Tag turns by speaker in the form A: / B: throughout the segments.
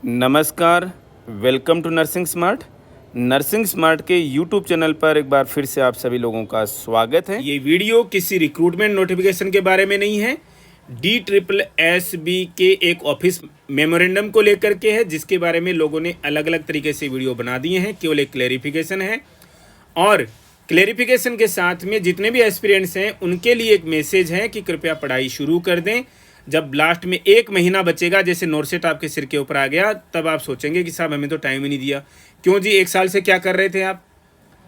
A: नमस्कार, welcome to nursing smart. Nursing smart के YouTube channel पर एक बार फिर से आप सभी लोगों का स्वागत है। ये वीडियो किसी रिक्रूटमेंट नोटिफिकेशन के बारे में नहीं है, DSSB के एक ऑफिस मेमोरेंडम को लेकर के है, जिसके बारे में लोगों ने अलग अलग तरीके से वीडियो बना दिए हैं। केवल एक क्लेरिफिकेशन है और क्लेरिफिकेशन के साथ में जितने भी एस्पिरेंट्स हैं उनके लिए एक मैसेज है कि कृपया पढ़ाई शुरू कर दें। जब लास्ट में 1 महीना बचेगा, जैसे नोटसेट आपके सिर के ऊपर आ गया, तब आप सोचेंगे कि साहब हमें तो टाइम ही नहीं दिया। क्यों जी, 1 साल से क्या कर रहे थे आप?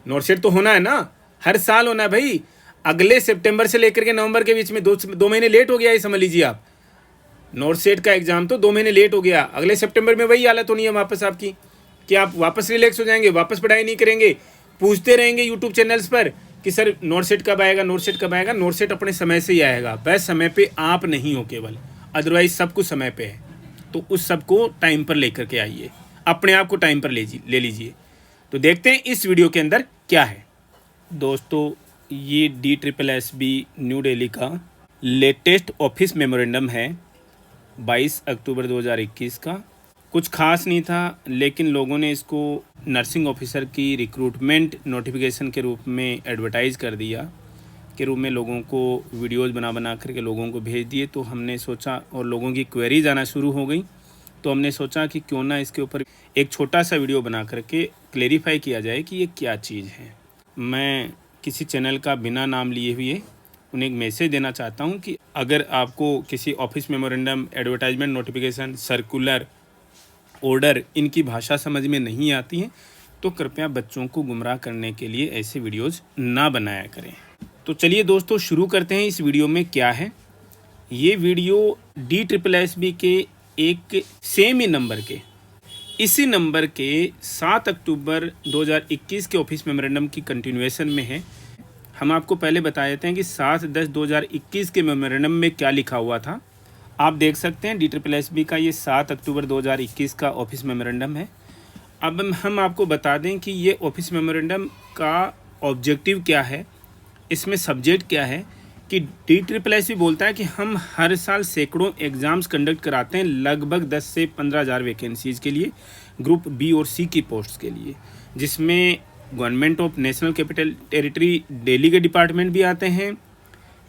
A: नोटसेट तो होना है ना, हर साल होना है भाई। अगले सितंबर से लेकर के नवंबर के बीच में दो महीने लेट हो गया, ये समझ लीजिए आप। नोटसेट का एग्जाम तो 2 महीने लेट हो गया, अगले सितंबर में वही हालत होनी है वापस आपकी कि आप वापस रिलैक्स हो जाएंगे, वापस पढ़ाई नहीं करेंगे, पूछते रहेंगे यूट्यूब चैनल्स पर कि सर नोटसेट कब आएगा, नोटसेट कब आएगा। नोटसेट अपने समय से ही आएगा, बस समय पे आप नहीं हो केवल, अदरवाइज सब कुछ समय पे है। तो उस सब को टाइम पर लेकर के आइए, अपने आप को टाइम पर ले लीजिए। तो देखते हैं इस वीडियो के अंदर क्या है। दोस्तों, ये DSSB न्यू दिल्ली का लेटेस्ट ऑफिस मेमोरेंडम है 22 अक्टूबर 2021 का। कुछ खास नहीं था, लेकिन लोगों ने इसको नर्सिंग ऑफिसर की रिक्रूटमेंट नोटिफिकेशन के रूप में एडवर्टाइज़ कर दिया के रूप में लोगों को वीडियोस बना करके लोगों को भेज दिए। तो हमने सोचा, और लोगों की क्वेरीज आना शुरू हो गई, तो हमने सोचा कि क्यों ना इसके ऊपर एक छोटा सा वीडियो बना करके क्लेरिफाई किया जाए कि ये क्या चीज़ है। मैं किसी चैनल का बिना नाम लिए हुए उन्हें एक मैसेज देना चाहता हूँ कि अगर आपको किसी office memorandum, advertisement notification, circular, order, इनकी भाषा समझ में नहीं आती है तो कृपया बच्चों को गुमराह करने के लिए ऐसे वीडियोज़ ना बनाया करें। तो चलिए दोस्तों, शुरू करते हैं। इस वीडियो में क्या है, ये वीडियो DSSB के एक सेम ही नंबर के, इसी नंबर के 7 अक्टूबर 2021 के ऑफिस मेमोरेंडम की कंटिन्यूएशन में है। हम आपको पहले बता देते हैं कि 7/10/2021 के मेमोरेंडम में क्या लिखा हुआ था। आप देख सकते हैं DSSB का ये 7 अक्टूबर 2021 का ऑफिस मेमोरेंडम है। अब हम आपको बता दें कि ये ऑफिस मेमोरेंडम का ऑब्जेक्टिव क्या है, इसमें सब्जेक्ट क्या है। कि DSSB बोलता है कि हम हर साल सैकड़ों एग्ज़ाम्स कंडक्ट कराते हैं, लगभग 10 से 15 हज़ार वैकेंसीज़ के लिए, ग्रुप B और C की पोस्ट्स के लिए, जिसमें government of national capital territory Delhi के डिपार्टमेंट भी आते हैं,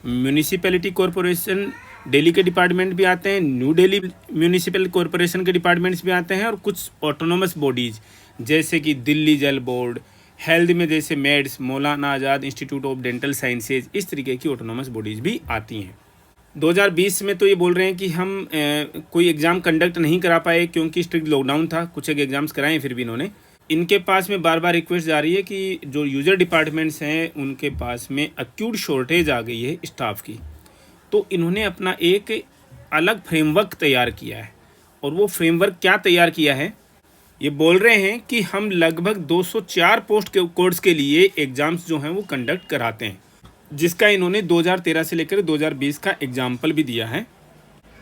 A: म्यूनिसिपैलिटी कॉरपोरेशन दिल्ली के डिपार्टमेंट भी आते हैं, न्यू दिल्ली म्यूनिसिपल कॉरपोरेशन के डिपार्टमेंट्स भी आते हैं, और कुछ ऑटोनोमस बॉडीज़ जैसे कि दिल्ली जल बोर्ड, हेल्थ में जैसे maids, Maulana Azad institute of dental sciences, इस तरीके की ऑटोनोमस बॉडीज़ भी आती हैं। 2020 में तो ये बोल रहे हैं कि हम कोई एग्ज़ाम कंडक्ट नहीं करा पाए क्योंकि स्ट्रिक्ट लॉकडाउन था। कुछ एक एग्ज़ाम्स कराए, फिर भी इन्होंने, इनके पास में बार बार रिक्वेस्ट जा रही है कि जो यूज़र डिपार्टमेंट्स हैं उनके पास में एक्यूट शॉर्टेज आ गई है स्टाफ की। तो इन्होंने अपना एक अलग फ्रेमवर्क तैयार किया है, और वो फ्रेमवर्क क्या तैयार किया है, ये बोल रहे हैं कि हम लगभग 204 पोस्ट के कोर्स के लिए एग्ज़ाम्स जो हैं वो कंडक्ट कराते हैं, जिसका इन्होंने 2013 से लेकर 2020 का एग्जाम्पल भी दिया है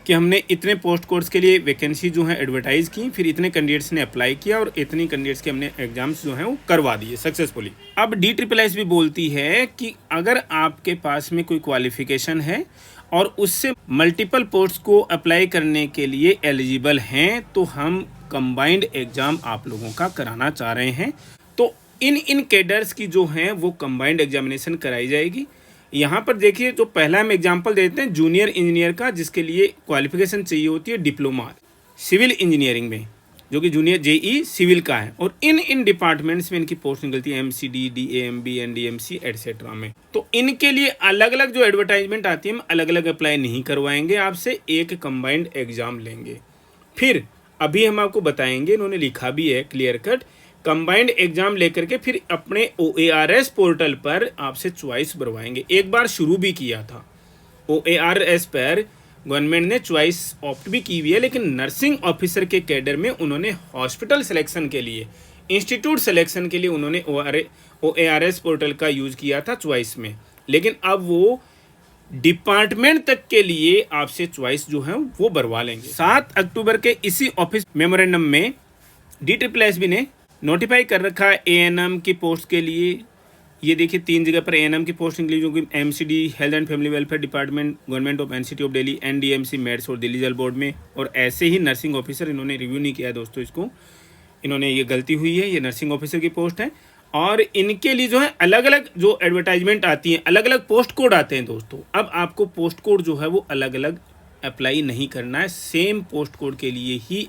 A: कि हमने इतने पोस्ट कोर्स के लिए वैकेंसी जो है एडवर्टाइज़ की, फिर इतने कैंडिडेट्स ने अप्लाई किया और इतनी कैंडिडेट्स के हमने एग्जाम्स जो हैं वो करवा दिए सक्सेसफुली। अब DSSB बोलती है कि अगर आपके पास में कोई क्वालिफिकेशन है और उससे मल्टीपल पोस्ट को अप्लाई करने के लिए एलिजिबल हैं, तो हम कंबाइंड एग्ज़ाम आप लोगों का कराना चाह रहे हैं। तो इन कैडर्स की जो हैं वो कंबाइंड एग्जामिनेशन कराई जाएगी। यहाँ पर देखिए, जो पहला हम एग्जांपल देते हैं जूनियर इंजीनियर का, जिसके लिए क्वालिफिकेशन चाहिए होती है डिप्लोमा सिविल इंजीनियरिंग में, जो कि जूनियर JE सिविल का है, और इन डिपार्टमेंट्स में इनकी पोस्ट निकलती है MCD, DAMB, NDMC एटसेट्रा में। तो इनके लिए अलग अलग जो एडवर्टाइजमेंट आती है, हम अलग अलग अप्लाई नहीं करवाएंगे आपसे, एक कंबाइंड एग्जाम लेंगे। फिर अभी हम आपको बताएंगे, इन्होंने लिखा भी है क्लियर कट, कंबाइंड एग्जाम लेकर के फिर अपने OARS पोर्टल पर आपसे चॉइस भरवाएंगे। एक बार शुरू भी किया था OARS पर, गवर्नमेंट ने चॉइस ऑप्ट भी की हुई है, लेकिन नर्सिंग ऑफिसर के कैडर में उन्होंने हॉस्पिटल सिलेक्शन के लिए, इंस्टीट्यूट सिलेक्शन के लिए उन्होंने OARS पोर्टल का यूज़ किया था चॉइस में, लेकिन अब वो डिपार्टमेंट तक के लिए आपसे चॉइस जो है वो भरवा लेंगे। 7 अक्टूबर के इसी ऑफिस मेमोरेंडम में DSSB ने नोटिफाई कर रखा है ANM की पोस्ट के लिए, ये देखिए 3 जगह पर एएनएम की पोस्ट निकली, जो कि MCD health and family welfare department, government of NCT of Delhi, NDMC meds और दिल्ली जल बोर्ड में। और ऐसे ही नर्सिंग ऑफिसर, इन्होंने रिव्यू नहीं किया है दोस्तों इसको, इन्होंने ये गलती हुई है, ये नर्सिंग ऑफिसर की पोस्ट है। और इनके लिए जो है अलग अलग जो एडवर्टाइजमेंट आती हैं, अलग अलग पोस्ट कोड आते हैं दोस्तों। अब आपको पोस्ट कोड जो है वो अलग अलग अप्लाई नहीं करना है, सेम पोस्ट कोड के लिए ही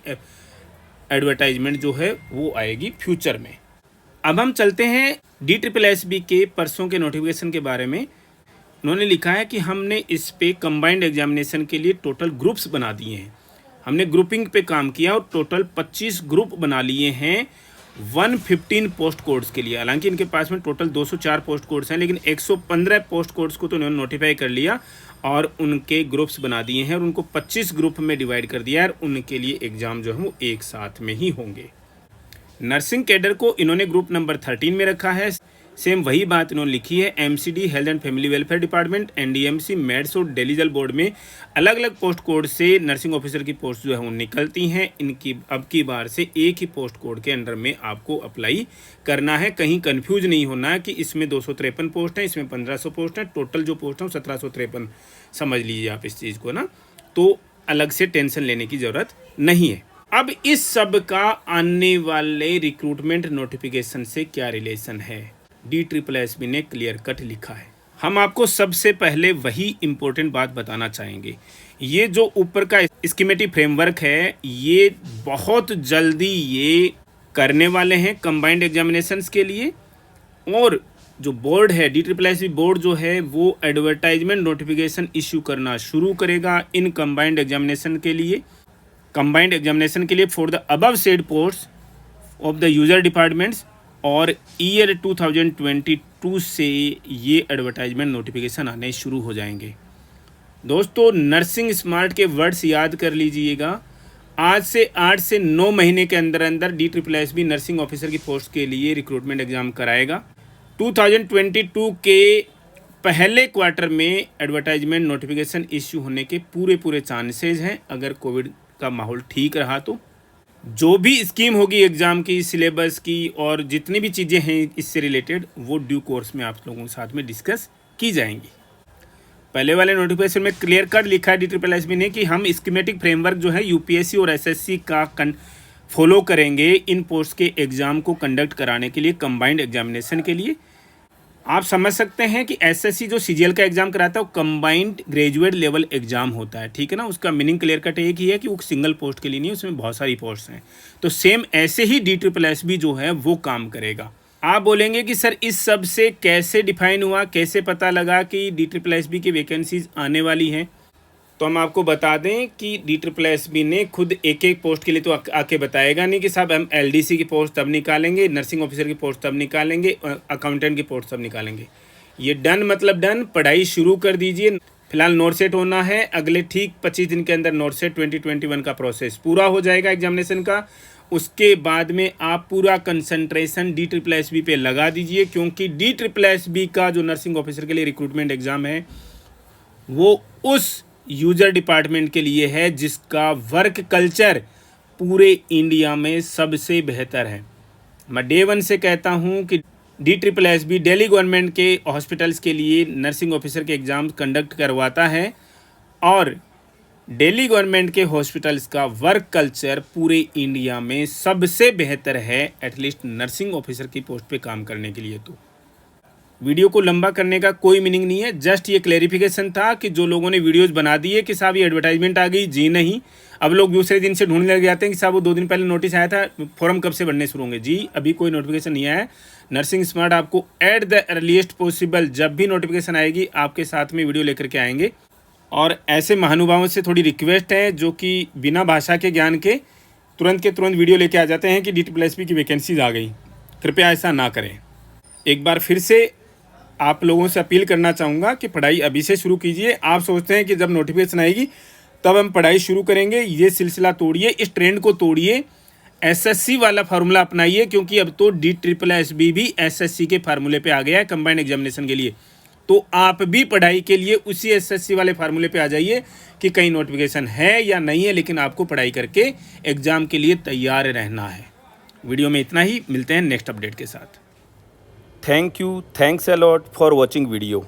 A: एडवर्टाइजमेंट जो है वो आएगी फ्यूचर में। अब हम चलते हैं DSSB के परसों के नोटिफिकेशन के बारे में। उन्होंने लिखा है कि हमने इस पे कंबाइंड एग्जामिनेशन के लिए टोटल ग्रुप्स बना दिए हैं। हमने ग्रुपिंग पे काम किया और टोटल 25 ग्रुप बना लिए हैं 115 पोस्ट कोड्स के लिए। हालांकि इनके पास में टोटल 204 पोस्ट कोड्स हैं, लेकिन 115 पोस्ट कोड्स को तो उन्होंने नोटिफाई कर लिया और उनके ग्रुप्स बना दिए हैं और उनको 25 ग्रुप में डिवाइड कर दिया है और उनके लिए एग्ज़ाम जो है वो एक साथ में ही होंगे। नर्सिंग कैडर को इन्होंने ग्रुप नंबर 13 में रखा है। सेम वही बात इन्होंने लिखी है, MCD health and family welfare department, NDMC meds और दिल्ली जल बोर्ड में अलग अलग पोस्ट कोड से नर्सिंग ऑफिसर की पोस्ट जो है वो निकलती हैं। इनकी अब की बार से एक ही पोस्ट कोड के अंडर में आपको अप्लाई करना है। कहीं कंफ्यूज नहीं होना है कि इसमें 253 पोस्ट हैं, इसमें 1500 पोस्ट हैं, टोटल जो पोस्ट हैं 1753 समझ लीजिए आप इस चीज़ को ना। तो अलग से टेंशन लेने की ज़रूरत नहीं है। अब इस सब का आने वाले रिक्रूटमेंट नोटिफिकेशन से क्या रिलेशन है, DSSB ने क्लियर कट लिखा है। हम आपको सबसे पहले वही इम्पोर्टेंट बात बताना चाहेंगे। ये जो ऊपर का स्कीमेटिक फ्रेमवर्क है, ये बहुत जल्दी ये करने वाले हैं कंबाइंड एग्जामिनेशंस के लिए। और जो बोर्ड है, DSSB बोर्ड जो है वो एडवर्टाइजमेंट नोटिफिकेशन इश्यू करना शुरू करेगा इन कंबाइंड एग्जामिनेशन के लिए। कंबाइंड एग्जामिनेशन के लिए for the above said post of the user departments. और ईयर 2022 से ये एडवर्टाइजमेंट नोटिफिकेशन आने शुरू हो जाएंगे। दोस्तों नर्सिंग स्मार्ट के वर्ड्स याद कर लीजिएगा। आज से 8 से 9 महीने के अंदर अंदर DSSB नर्सिंग ऑफिसर की पोस्ट के लिए रिक्रूटमेंट एग्ज़ाम कराएगा। 2022 के पहले क्वार्टर में एडवर्टाइजमेंट नोटिफिकेशन इश्यू होने के पूरे चांसेज हैं, अगर कोविड का माहौल ठीक रहा तो। जो भी स्कीम होगी एग्ज़ाम की, सिलेबस की और जितनी भी चीज़ें हैं इससे रिलेटेड, वो ड्यू कोर्स में आप लोगों के साथ में डिस्कस की जाएंगी। पहले वाले नोटिफिकेशन में क्लियर कट लिखा है DSSB ने कि हम स्कीमेटिक फ्रेमवर्क जो है UPSC और SSC का फॉलो करेंगे इन पोस्ट के एग्ज़ाम को कंडक्ट कराने के लिए, कंबाइंड एग्जामिनेशन के लिए। आप समझ सकते हैं कि SSC जो CGL का एग्ज़ाम कराता है वो कंबाइंड ग्रेजुएट लेवल एग्ज़ाम होता है, ठीक है ना। उसका मीनिंग क्लियर कट एक ही है कि वो सिंगल पोस्ट के लिए नहीं है, उसमें बहुत सारी पोस्ट हैं। तो सेम ऐसे ही DSSB जो है वो काम करेगा। आप बोलेंगे कि सर इस सब से कैसे डिफाइन हुआ, कैसे पता लगा कि DSSB की वैकेंसीज आने वाली हैं। तो हम आपको बता दें कि DSSB ने खुद एक एक पोस्ट के लिए तो आके बताएगा नहीं कि साहब हम LDC की पोस्ट तब निकालेंगे, नर्सिंग ऑफिसर की पोस्ट तब निकालेंगे, अकाउंटेंट की पोस्ट तब निकालेंगे। ये डन मतलब डन, पढ़ाई शुरू कर दीजिए। फिलहाल नोट सेट होना है, अगले ठीक 25 दिन के अंदर नोट सेट 2021 का प्रोसेस पूरा हो जाएगा एग्जामिनेशन का। उसके बाद में आप पूरा कंसंट्रेशन DSSB पे लगा दीजिए, क्योंकि DSSB का जो नर्सिंग ऑफिसर के लिए रिक्रूटमेंट एग्ज़ाम है वो उस यूजर डिपार्टमेंट के लिए है जिसका वर्क कल्चर पूरे इंडिया में सबसे बेहतर है। मैं डे 1 से कहता हूं कि DSSB दिल्ली गवर्नमेंट के हॉस्पिटल्स के लिए नर्सिंग ऑफिसर के एग्ज़ाम कंडक्ट करवाता है और दिल्ली गवर्नमेंट के हॉस्पिटल्स का वर्क कल्चर पूरे इंडिया में सबसे बेहतर है, एटलीस्ट नर्सिंग ऑफिसर की पोस्ट पे काम करने के लिए। तो वीडियो को लंबा करने का कोई मीनिंग नहीं है, जस्ट ये क्लैरिफिकेशन था कि जो लोगों ने वीडियोस बना दिए कि साहब ये एडवर्टाइजमेंट आ गई, जी नहीं। अब लोग दूसरे दिन से ढूंढने लग जाते हैं कि साहब वो 2 दिन पहले नोटिस आया था, फॉर्म कब से बनने शुरू होंगे। जी अभी कोई नोटिफिकेशन नहीं आया है। नर्सिंग स्मार्ट आपको एट द अर्लीस्ट पॉसिबल जब भी नोटिफिकेशन आएगी आपके साथ में वीडियो लेकर के आएंगे। और ऐसे महानुभावों से थोड़ी रिक्वेस्ट है जो कि बिना भाषा के ज्ञान के तुरंत के तुरंत वीडियो लेके आ जाते हैं कि DSSB की वैकेंसीज आ गई। कृपया ऐसा ना करें। एक बार फिर से आप लोगों से अपील करना चाहूँगा कि पढ़ाई अभी से शुरू कीजिए। आप सोचते हैं कि जब नोटिफिकेशन आएगी तब हम पढ़ाई शुरू करेंगे, ये सिलसिला तोड़िए, इस ट्रेंड को तोड़िए। SSC वाला फार्मूला अपनाइए, क्योंकि अब तो DSSB भी SSC के फार्मूले पे आ गया है कंबाइंड एग्जामिनेशन के लिए। तो आप भी पढ़ाई के लिए उसी SSC वाले फार्मूले पे आ जाइए कि कहीं नोटिफिकेशन है या नहीं है, लेकिन आपको पढ़ाई करके एग्ज़ाम के लिए तैयार रहना है। वीडियो में इतना ही, मिलते हैं नेक्स्ट अपडेट के साथ। Thank you, thanks a lot for watching video.